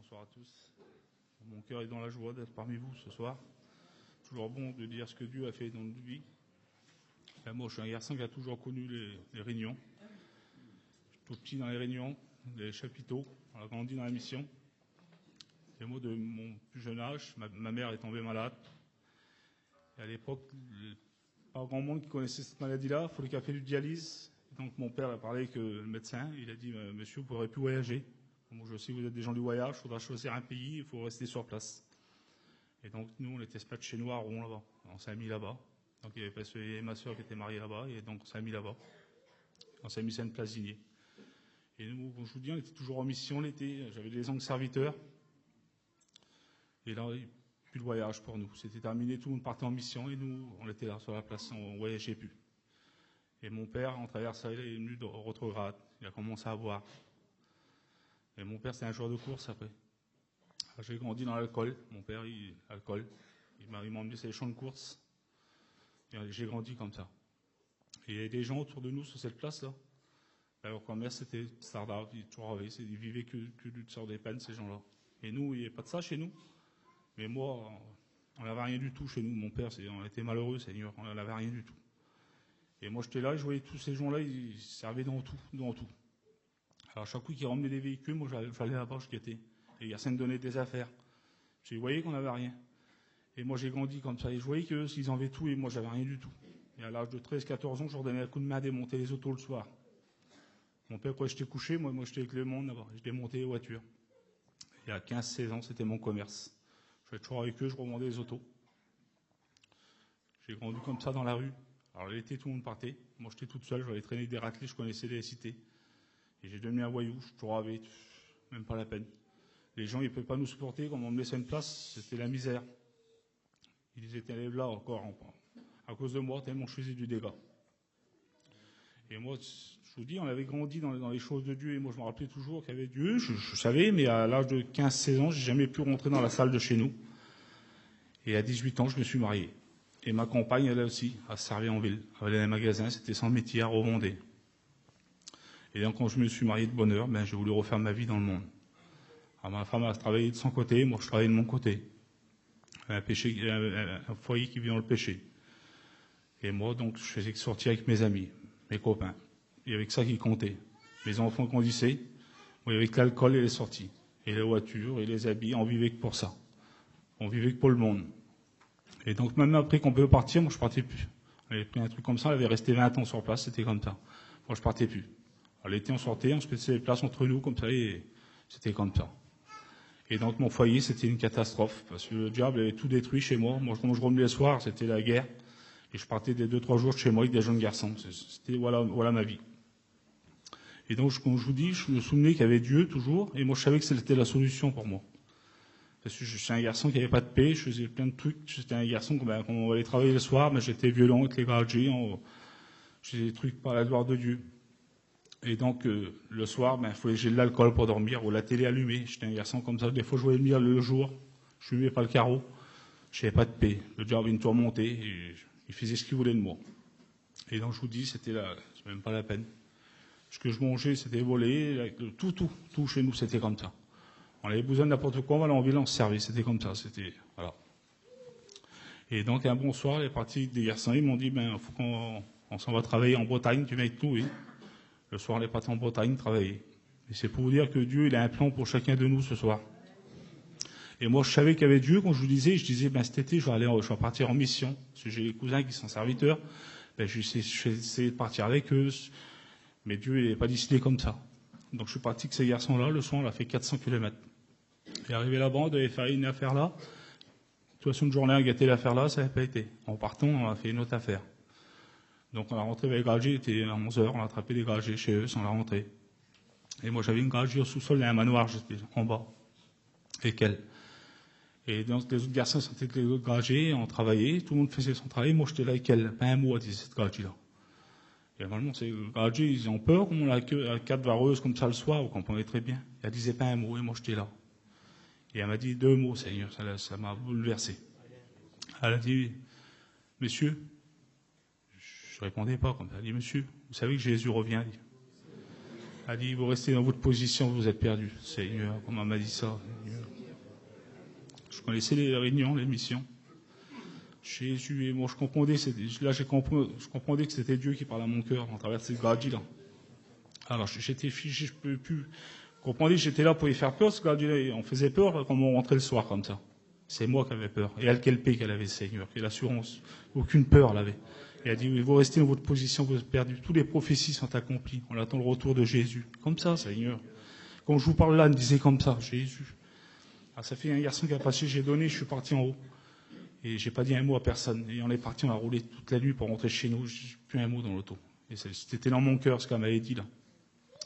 Bonsoir à tous. Mon cœur est dans la joie d'être parmi vous ce soir. Toujours bon de dire ce que Dieu a fait dans notre vie. Et moi, je suis un garçon qui a toujours connu les réunions. Je suis tout petit dans les réunions, les chapiteaux. On a grandi dans la mission. Et moi, de mon plus jeune âge, ma mère est tombée malade. Et à l'époque, pas grand monde qui connaissait cette maladie-là. Il fallait qu'elle fasse du dialyse. Et donc mon père a parlé avec le médecin. Il a dit, monsieur, vous ne pourrez plus voyager. Moi, je sais que vous êtes des gens du voyage, il faudra choisir un pays, il faut rester sur place. Et donc, nous, on était dispatchés chez nous à Rouen, là-bas. On s'est mis là-bas. Donc, il y avait ma soeur qui était mariée là-bas, et donc on s'est mis là-bas. On s'est mis sur une place Digné. Et nous, comme je vous dis, on était toujours en mission l'été. J'avais des angles serviteurs. Et là, il n'y a plus de voyage pour nous. C'était terminé, tout le monde partait en mission, et nous, on était là sur la place, on ne voyageait plus. Et mon père, en traversant, il est venu de rétrograde. Il a commencé à boire. Et mon père, c'était un joueur de course après. Alors, j'ai grandi dans l'alcool. Mon père, l'alcool. Il m'a emmené sur les champs de course. Et j'ai grandi comme ça. Et il y avait des gens autour de nous sur cette place-là. Alors, quand mère, c'était Stardust, ils vivaient que sur des peines, ces gens-là. Et nous, il n'y avait pas de ça chez nous. Mais moi, on n'avait rien du tout chez nous. Mon père, on était malheureux, Seigneur. On n'avait rien du tout. Et moi, j'étais là, et je voyais tous ces gens-là, ils servaient dans tout, dans tout. Alors, chaque coup qu'ils ramenaient des véhicules, moi, j'allais là-bas, je guettais. Et il y a ça me donnait des affaires. Je voyais qu'on n'avait rien. Et moi, j'ai grandi comme ça. Et je voyais qu'eux, ils en avaient tout, et moi, j'avais rien du tout. Et à l'âge de 13-14 ans, je leur donnais un coup de main à démonter les autos le soir. Mon père, quand j'étais couché, moi, j'étais avec le monde là-bas. Je démontais les voitures. Et à 15-16 ans, c'était mon commerce. Je faisais toujours avec eux, je revendais les autos. J'ai grandi comme ça dans la rue. Alors, l'été, tout le monde partait. Moi, j'étais toute seule, j'allais traîner des raclés, je connaissais les cités. Et j'ai devenu un voyou, je toujours avais, même pas la peine. Les gens, ils ne pouvaient pas nous supporter, quand on me laissait une place, c'était la misère. Ils étaient là encore, à cause de moi, tellement je faisais du dégât. Et moi, je vous dis, on avait grandi dans les choses de Dieu, et moi, je me rappelais toujours qu'il y avait Dieu, je savais, mais à l'âge de 15-16 ans, j'ai jamais pu rentrer dans la salle de chez nous. Et à 18 ans, je me suis marié. Et ma compagne, elle aussi, elle servait en ville. Elle allait dans les magasins, c'était son métier, à revendre. Et donc, quand je me suis marié de bonne heure, j'ai voulu refaire ma vie dans le monde. Alors, ma femme a travaillé de son côté, moi, je travaillais de mon côté. Un foyer qui vit dans le péché. Et moi, donc, je faisais que sortir avec mes amis, mes copains. Il y avait que ça qui comptait. Mes enfants grandissaient. Moi, il y avait que l'alcool et les sorties. Et les voitures et les habits, on vivait que pour ça. On vivait que pour le monde. Et donc, même après qu'on peut partir, moi, je partais plus. On avait pris un truc comme ça, on avait resté 20 ans sur place, c'était comme ça. Moi, je partais plus. À l'été, on sortait, on se mettait les places entre nous, comme ça, et c'était comme ça. Et donc, mon foyer, c'était une catastrophe, parce que le diable avait tout détruit chez moi. Moi, quand je revenais le soir, c'était la guerre. Et je partais des 2-3 jours de chez moi avec des jeunes garçons. C'était, voilà ma vie. Et donc, comme je vous dis, je me souvenais qu'il y avait Dieu, toujours, et moi, je savais que c'était la solution pour moi. Parce que je suis un garçon qui n'avait pas de paix, je faisais plein de trucs. J'étais un garçon, quand on allait travailler le soir, j'étais violent avec les gradés, je faisais des trucs par la gloire de Dieu. Et donc, le soir, il fallait que j'ai de l'alcool pour dormir, ou la télé allumée. J'étais un garçon comme ça. Des fois, je voulais venir le jour. Je ne fumais pas le carreau. Je n'avais pas de paix. Le diable avait une tour montée, et il faisait ce qu'il voulait de moi. Et donc, je vous dis, c'est même pas la peine. Ce que je mangeais, c'était volé. Tout chez nous, c'était comme ça. On avait besoin de n'importe quoi, on allait en ville, on se servait. C'était comme ça. Voilà. Et donc, un bon soir, les partis des garçons, ils m'ont dit, il faut qu'on s'en va travailler en Bretagne, tu viens avec nous, oui. Le soir, les partis en Bretagne travailler. Et c'est pour vous dire que Dieu, il a un plan pour chacun de nous ce soir. Et moi, je savais qu'il y avait Dieu. Quand je vous disais, cet été, je vais partir en mission. Parce que j'ai des cousins qui sont serviteurs. Je vais essayer de partir avec eux. Mais Dieu, il n'est pas décidé comme ça. Donc, je suis parti avec ces garçons-là. Le soir, on a fait 400 km. Et arrivé là-bas, on devait faire une affaire là. De toute façon, une journée à gâter l'affaire là, ça n'avait pas été. En partant, on a fait une autre affaire. Donc, on a rentré avec les garagiers, il était à 11h, on a attrapé des garagiers chez eux sans la rentrer. Et moi, j'avais une garagier au sous-sol et un manoir, j'étais en bas. Avec elle. Et donc, les autres garçons sont avec les autres garagiers, on travaillait, tout le monde faisait son travail, moi, j'étais là avec elle. Pas un mot à dire cette garagier-là. Et normalement, ces garagiers, ils ont peur, comme on a quatre vareuses comme ça le soir, vous comprenez très bien. Elle disait pas un mot, et moi, j'étais là. Et elle m'a dit 2 mots, Seigneur, ça m'a bouleversé. Elle a dit, monsieur, je répondais pas comme ça. Elle a dit, monsieur, vous savez que Jésus revient. Elle a dit, vous restez dans votre position, vous êtes perdu. Seigneur, comment elle m'a dit ça? Je connaissais les réunions, les missions. Jésus, et moi, je comprenais que c'était Dieu qui parlait à mon cœur, en travers de cette gradie-là. Alors, j'étais fiché, je ne peux plus. Vous comprenez, j'étais là pour y faire peur, ce gradie-là, on faisait peur quand on rentrait le soir, comme ça. C'est moi qui avais peur. Et elle, quelle paix qu'elle avait, Seigneur, quelle assurance. Aucune peur, elle avait. Et elle a dit, vous restez dans votre position, vous êtes perdus. Toutes les prophéties sont accomplies. On attend le retour de Jésus. Comme ça, Seigneur. Quand je vous parle là, elle me disait comme ça, Jésus. Ah, ça fait un garçon qui a passé, j'ai donné, je suis parti en haut. Et j'ai pas dit un mot à personne. Et on est parti, on a roulé toute la nuit pour rentrer chez nous. J'ai plus un mot dans l'auto. Et c'était dans mon cœur ce qu'elle m'avait dit là.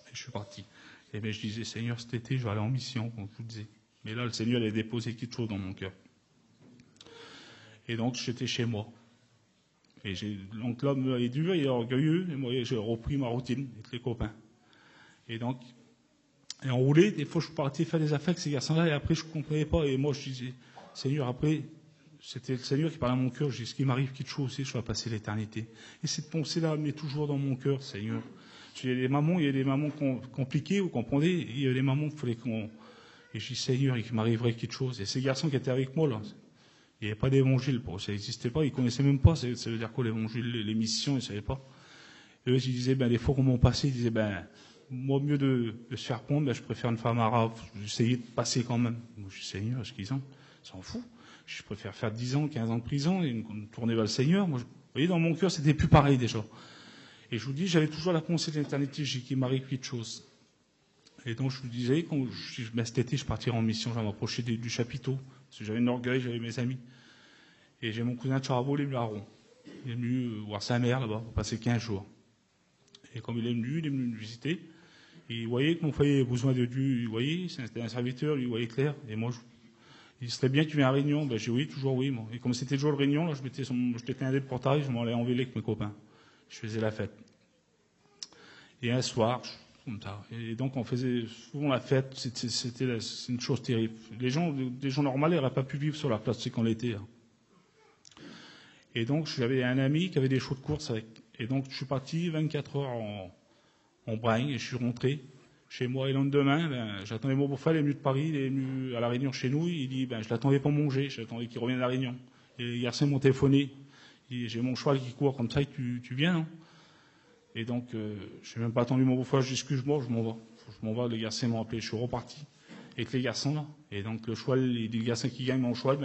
Et je suis parti. Et bien je disais, Seigneur, cet été, je vais aller en mission, comme je vous disais. Mais là, le Seigneur avait déposé quelque chose dans mon cœur. Et donc, j'étais chez moi. Et donc l'homme est dur, il est orgueilleux. Et moi, j'ai repris ma routine avec les copains. Et donc, on roulait. Des fois, je partais faire des affaires avec ces garçons-là. Et après, je ne comprenais pas. Et moi, je disais, Seigneur, après, c'était le Seigneur qui parlait à mon cœur. Je dis, ce qui m'arrive quelque chose aussi, je vais passer l'éternité. Et cette pensée-là met toujours dans mon cœur, Seigneur. Il y a des mamans compliquées, vous comprenez. Il y a des mamans qu'il fallait qu'on... Et je dis, Seigneur, il m'arriverait quelque chose. Et ces garçons qui étaient avec moi, là, il n'y avait pas d'évangile pour eux. Ça n'existait pas. Ils ne connaissaient même pas. Ça veut dire quoi, l'évangile, les missions, ils ne savaient pas. Et eux, ils disaient, des fois, comment passer, ils disaient, moi, mieux de se faire prendre, je préfère une femme arabe. J'essayais de passer quand même. Moi, je dis, Seigneur, est-ce qu'ils s'en fout? Je préfère faire 10 ans, 15 ans de prison et une tournée vers le Seigneur. Moi, vous voyez, dans mon cœur, c'était plus pareil déjà. Et je vous dis, j'avais toujours la pensée de l'éternité, j'ai dit qu'il m'arrive quelque chose. Et donc, je vous disais, cet été, je partirai en mission, je vais m'approcher du chapiteau. Parce que j'avais un orgueil, j'avais mes amis. Et j'ai mon cousin de Charabo, il est venu à Rouen. Il est venu voir sa mère là-bas, pour passer 15 jours. Et comme il est venu me visiter. Et il voyait que mon foyer avait besoin de Dieu. Vous voyez, c'était un serviteur, lui, il voyait clair. Et moi, il serait bien que tu viennes à Réunion. J'ai dit oui, toujours oui. Moi. Et comme c'était toujours le Réunion, là, je m'étais un dé de portail, je m'en allais en vélo avec mes copains. Je faisais la fête. Et un soir, comme ça. Et donc, on faisait souvent la fête. C'est une chose terrible. Les gens normaux n'auraient pas pu vivre sur la place qu'on l'était. Hein. Et donc, j'avais un ami qui avait des chevaux de course avec. Et donc, je suis parti 24 heures en Bragne et je suis rentré chez moi. Et le lendemain, j'attendais mon beau-frère, il est venu de Paris, il est venu à la Réunion chez nous. Il dit, je l'attendais pour manger, j'attendais qu'il revienne à la Réunion. Et les garçons m'ont téléphoné. J'ai mon cheval qui court comme ça, et tu viens, non? Et donc, je n'ai même pas attendu mon beau-frère, excuse-moi, je m'en vais, les garçons m'ont appelé, je suis reparti avec les garçons là. Et donc, le cheval, les garçons qui gagnent mon cheval,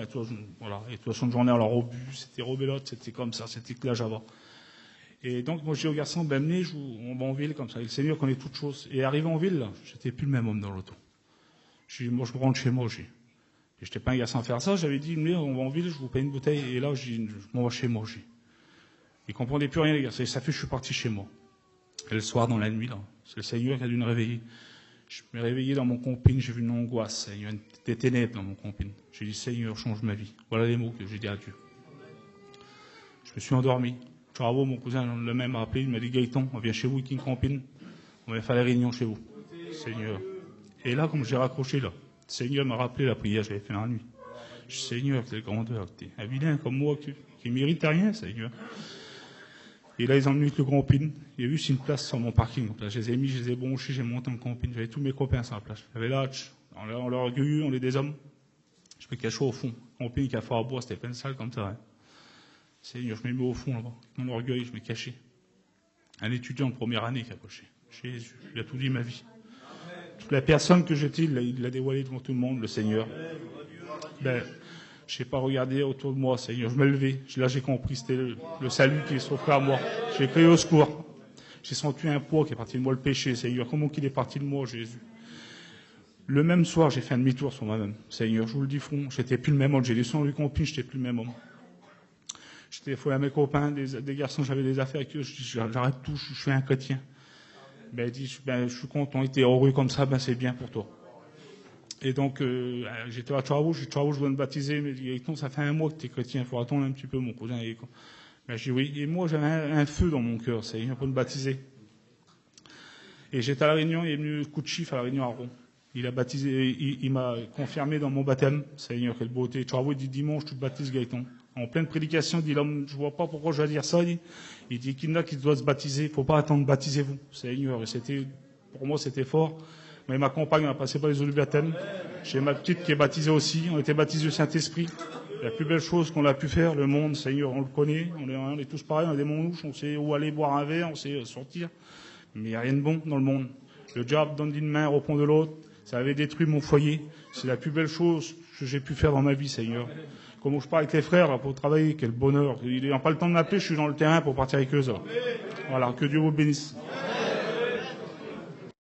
voilà. Et de toute façon, j'en ai alors au but, c'était rebelote, c'était comme ça, c'était que la Java. Et donc, moi, je dis aux garçons, venez, on va en ville comme ça. Et le Seigneur connaît toutes choses. Et arrivé en ville, là, j'étais plus le même homme dans l'auto. Moi, je me rentre chez moi, je n'étais pas un garçon à faire ça, j'avais dit, on va en ville, je vous paye une bouteille. Et là, je m'en vais chez moi, Ils ne comprenaient plus rien, les gars. Ça fait que je suis parti chez moi. Et le soir, dans la nuit, là, c'est le Seigneur qui a dû me réveiller. Je me réveillé dans mon compine, j'ai vu une angoisse, il y a des ténèbres dans mon compine. J'ai dit, Seigneur, change ma vie. Voilà les mots que j'ai dit à Dieu. Je me suis endormi. Bravo, mon cousin, le même, m'a appelé, il m'a dit, Gaëtan, on vient chez vous avec une compine, on va faire la réunion chez vous. Seigneur. Et là, comme j'ai raccroché, là, le Seigneur m'a rappelé la prière que j'avais fait la nuit. Je dis, Seigneur, quelle grandeur, t'es un vilain comme moi qui mérite rien, Seigneur. Et là, ils ont venu avec le grand pin. Il y a eu une place sur mon parking. Je les ai mis, je les ai branchés, j'ai monté en camping. J'avais tous mes copains sur la place. J'avais là, on leur accueilli, on est des hommes. Je me cachais au fond. Camping qui a fort à bois, c'était plein de salles comme ça. Hein. Seigneur, je me mets au fond là-bas. Mon orgueil, je me cachais. Un étudiant de première année qui a approché. Jésus, il a tout dit ma vie. Toute la personne que j'étais, il l'a dévoilé devant tout le monde, le Seigneur. Je n'ai pas regardé autour de moi, Seigneur. Je me levais. Là, j'ai compris, c'était le salut qui s'offrait à moi. J'ai crié au secours. J'ai senti un poids qui est parti de moi, le péché, Seigneur. Comment qu'il est parti de moi, Jésus? Le même soir, j'ai fait un demi-tour sur moi-même. Seigneur, je vous le dis front, j'étais plus le même homme. J'ai descendu le compagnie, j'étais plus le même homme. J'étais fou à mes copains, des garçons, j'avais des affaires avec eux. Je dis, j'arrête tout, je suis un chrétien. Il dit, je suis content, il était heureux comme ça, c'est bien pour toi. Et donc, j'étais à Charabo, je dois me baptiser, mais il dit, ça fait un mois que tu es chrétien, il faut attendre un petit peu, mon cousin. Je dis oui, et moi j'avais un feu dans mon cœur, c'est pour me baptiser. Et j'étais à la Réunion, il est venu coup de chiffre à la Réunion à Rouen. Il a baptisé, il m'a confirmé dans mon baptême, Seigneur, quelle beauté. Charabo, il dit dimanche, tu te baptises, Gaëtan. En pleine prédication, il dit l'homme, je vois pas pourquoi je vais dire ça, il dit qu'il y en a qui doivent se baptiser, il faut pas attendre, baptisez-vous, Seigneur. Et pour moi, c'était fort. Mais ma compagne a passé par les eaux du baptême. J'ai ma petite qui est baptisée aussi. On a été baptisés au Saint-Esprit. La plus belle chose qu'on a pu faire, le monde, Seigneur, on le connaît. On est tous pareils, on a des manouches, on sait où aller boire un verre, on sait sortir. Mais il n'y a rien de bon dans le monde. Le diable donne d'une main, reprend de l'autre. Ça avait détruit mon foyer. C'est la plus belle chose que j'ai pu faire dans ma vie, Seigneur. Comme je pars avec les frères là, pour travailler, quel bonheur. Ils n'ont pas le temps de m'appeler, je suis dans le terrain pour partir avec eux. Ça. Voilà, que Dieu vous bénisse.